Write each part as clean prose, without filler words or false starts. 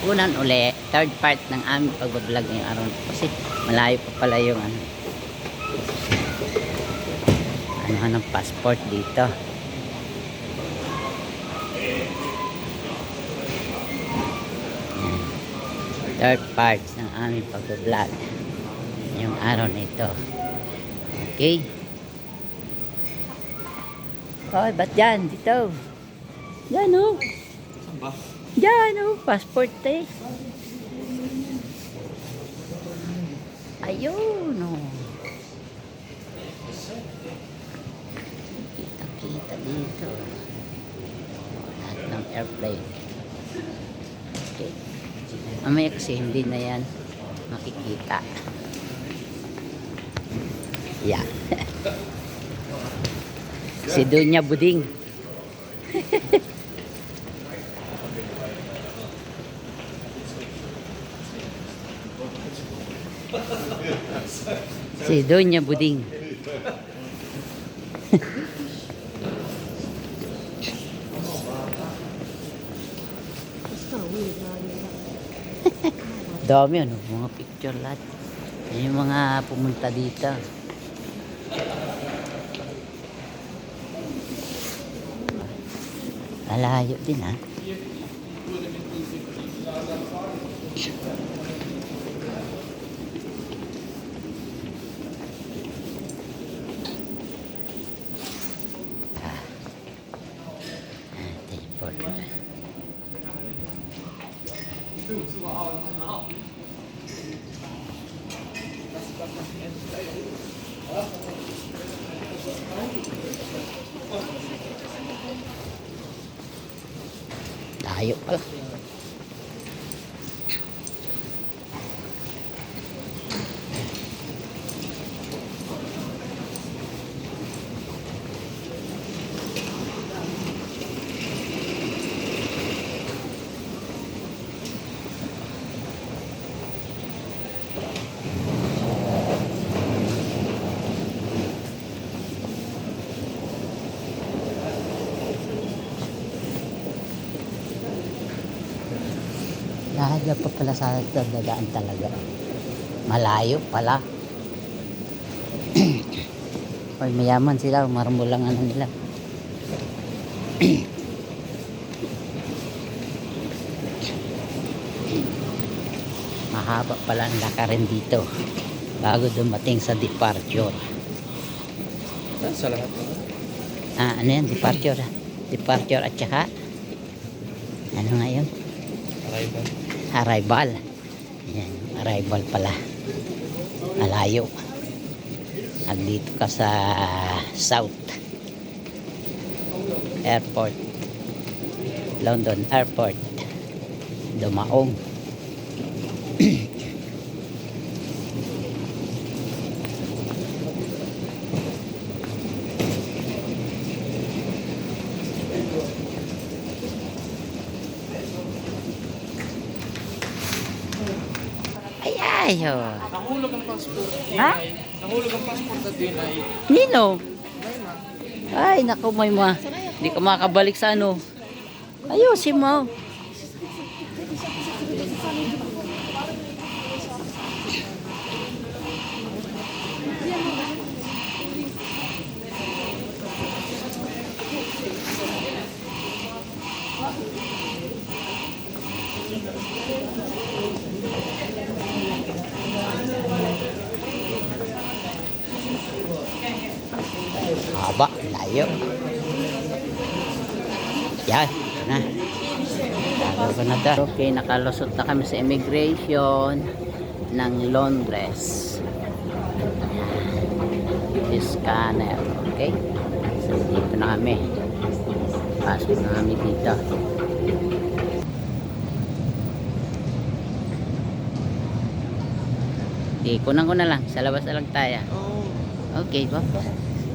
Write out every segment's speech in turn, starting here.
unan uli, third part ng aming pagbablog ngayong araw na to. Kasi malayo pa pala yung ano ng passport dito. Yan. Third part ng aming pagbablog ngayong araw na ito. Okay. Hoy, ba't dyan? Dito. Yan o. Saan ba? Yan o. Passport eh. Ayun o. Kita-kita dito. Lahat ng airplane. Okay. Mamaya kasi hindi na yan makikita. Yan. Si Dunya Buding. Si Dunya Buding. Dami ano, mga picture lahat. Yan yung mga pumunta dito. Malayo din ha. Teleport na. Layo pala. Lahat pa pala sa dadaan talaga. Malayo pala. Oy, mayaman sila, marmol lang ano nila. Mahaba pala ang lakarin dito bago dumating sa departure. Sa lahat. Ano yan? Departure. Departure at saka ano nga yun? Arrival. Arrival. Yan, arrival pala. Malayo. Nandito ka sa South Airport. London Airport. Dumaong. Ayaw. Nahulog ang passport. Ha? Nahulog ang passport at dinay. Nino? Ay, naku, may hindi ka makabalik sa ano. Ayusin mo. Haba, layo. Yan, ito na. Tagal ko na to. Okay, nakalusot na kami sa immigration ng Londres. Ayan. Scanner, okay? So, dito na kami. Pasok na kami dito. Okay, kunan ko na lang. Sa labas na lang tayo. Okay, papa.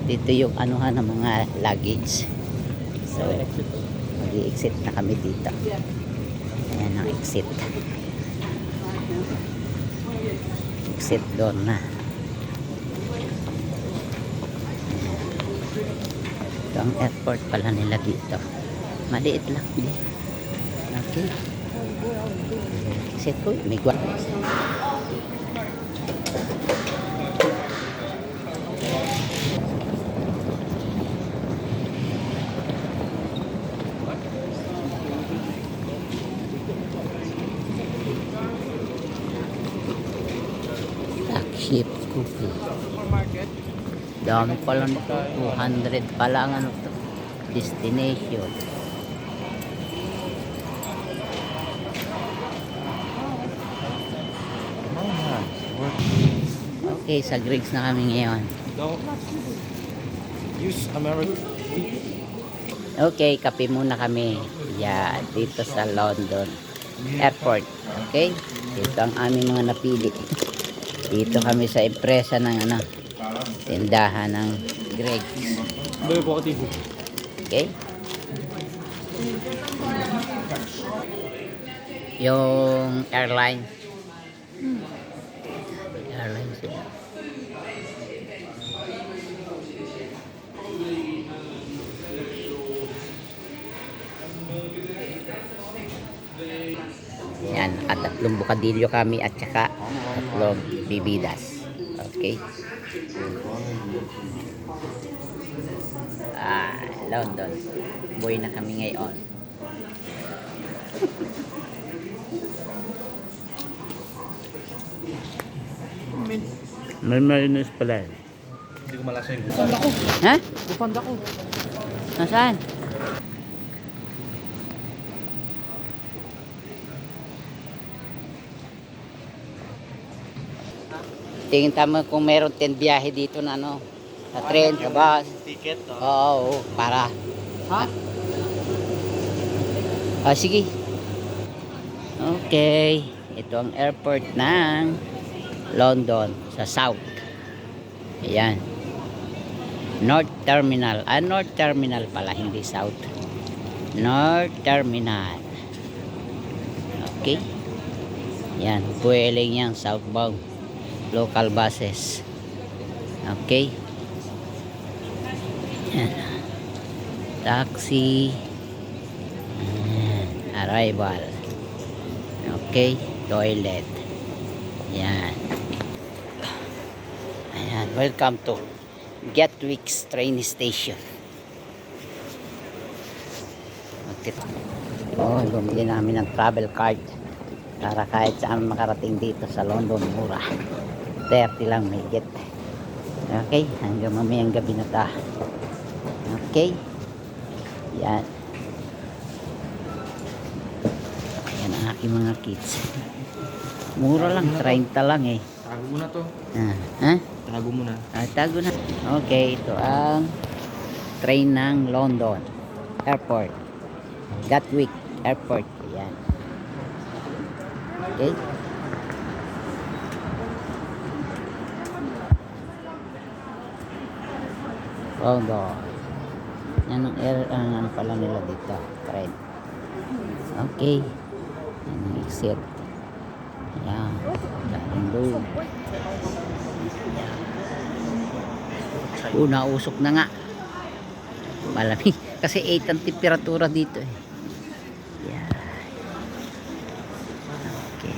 Dito yung anuhan ng mga luggage. So, mag-i-exit na kami dito. Ayan ang exit. Exit door na. Ito ang airport pala nila dito. Maliit lang. Okay. exit ko. May gwa. Flagship cookie. Supermarket. Dami pala nito. 200 pala ang ano to. Destination. Okay, sa Griggs na kami ngayon. Don't use American. Okay, kape muna kami. Yan, dito sa London Airport. Okay? Ito ang aming mga napili. Dito kami sa empresa ng ano, tindahan ng Griggs. Dami po katibo. Okay? Yung airline. Airline sila. Yan, at tatlong bukadilyo kami at saka tatlong bibidas. Okay? London. Buhay na kami ngayon. May marinos pala. Hindi ko malasa yung bufanda ko. Ha? Bufanda ko. Nasaan? Tingin tama kung meron 10 biyahe dito na ano, sa train, sa bus. Ticket. Oo, para. Ha? Sige. Okay. Ito ang airport ng London sa South. Ayan. North Terminal. North Terminal pala, hindi South. North Terminal. Okay. Yan. Puweling yan. Southbound. Local buses. Okay. Yan. Taxi. Ayan. Arrival. Okay. Toilet. Yan. Ayan. Welcome to Gatwick's train station. Okay. Oh, bumili namin ng travel card para kahit saan makarating dito sa London, mura. 30 lang may get. Okay, hanggang mamayang gabi na ta. Okay. Yan. Yan ang aking mga kids. Mura lang, 30 lang eh. Tago mo na to. Ha? Tago mo na. Tago na. Okay, ito ang train ng London Airport. Gatwick Airport. Yan. Okay. London. Yan ang ano pala nila dito. Train. Okay. Yan ang exit. Yan. Dating doon. Nausok na nga. Malamig. Kasi 8 ang temperatura dito eh. Yan. Okay.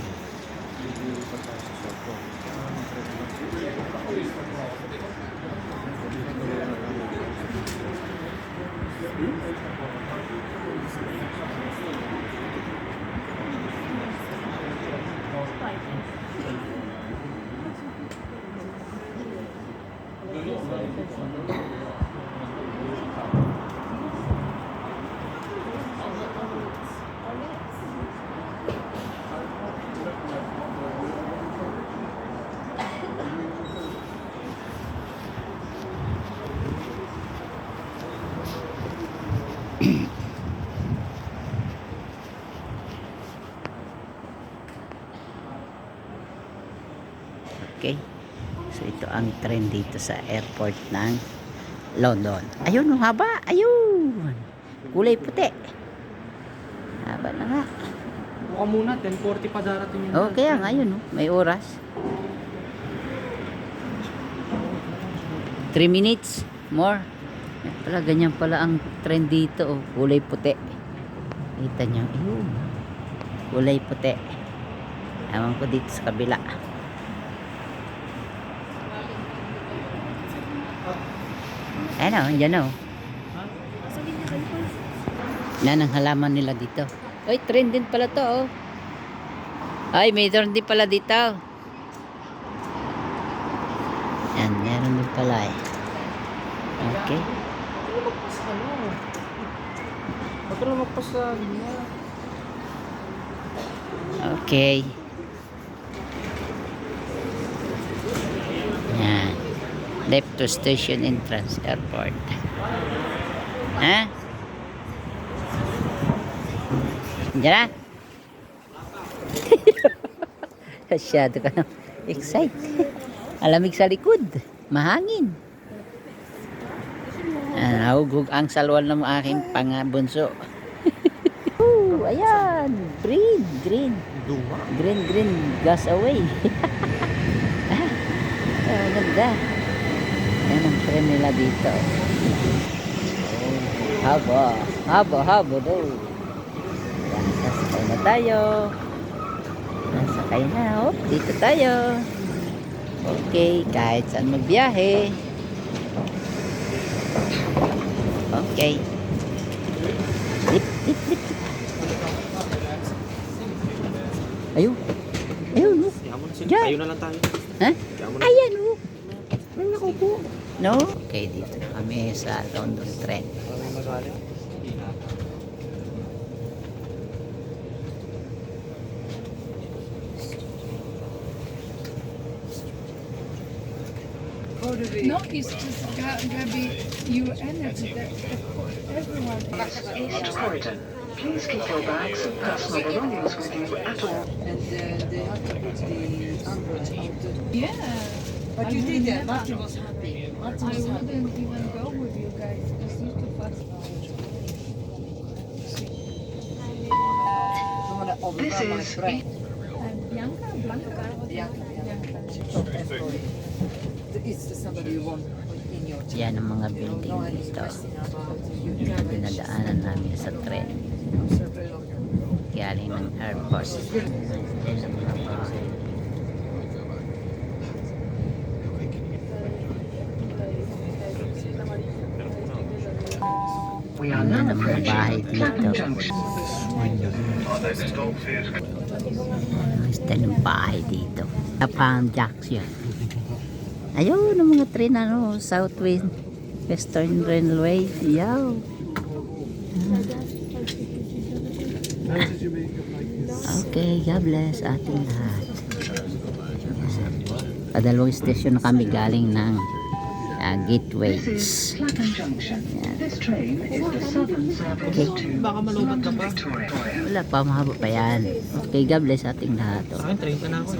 Okay. So ito ang trend dito sa airport ng London. Ayun, ang haba. Ayun. Kulay puti. Haba na nga. Buka muna, 10:40 pa darating yun. Oh, kaya nga yun, oh. May oras. 3 minutes more. Pala, ganyan pala ang trend dito, oh. Kulay puti. Kita nyo. Ayun. Kulay puti. Ewan ko dito sa kabila. Ano, yan o. Yan ang halaman nila dito. Ay, trend din pala to oh. Ay, may trend din pala dito. Yan, meron din pala eh. Okay. Magpas ano? Ba't na magpas sa linya? Okay. Yan. Left to station entrance airport. Ha? Diyan na? Masyado ka na excited. Alamig sa likod. Mahangin. Nahugog ang salwal ng aking pangabunso. Ayan. Green, green. Duma. Green, green. Gas away. Ang ganda. Yan ang tren nila dito. Haba. Haba, haba daw. Yan, sasakay na tayo. Nasakay na. Oh, dito tayo. Okay, kahit saan magbiyahe. Okay. Lip, lip, lip. Ayun. Ayun, no? Kaya mo na sila. Diyan. Tayo na lang tayo. Ha? Kaya mo na. Ayan, no? Ano ako po? No? Okay, dito na kami sa London Tren. Parang magalit. No, it's just Gabi, you energy that everyone. Please keep your bags and personal belongings with you at all. And they had to put the umbrella out the... Yeah. But I you would did that. never- Martin was happy. Martin I was happy. wouldn't even go with you guys. It's just too fast. Someone over This my is friend. Bianca? Blanca? Bianca. Bianca. Top employee. It's somebody you want in your team. Yan ang mga You don't building know any dito. question about you. Yung pinadaanan namin sa tren. Galing ng airport. Yan ang mga bahay. We are Yan now ang mga bahay approaching Clapham dito. Junction. Basta ng bahay dito. Clapham Junction. Ayun ang mga tren ano, Southwest Western Railway. Yaw. Okay, God bless ating lahat. Padalawang station na kami galing ng This Gateways. is Clapham Junction. This train is the southern service Okay. to Baka malubat ka pa. Victoria. Wala pa, mahaba pa yan. Okay, God bless ating lahat. Sa akin, 30 na ako.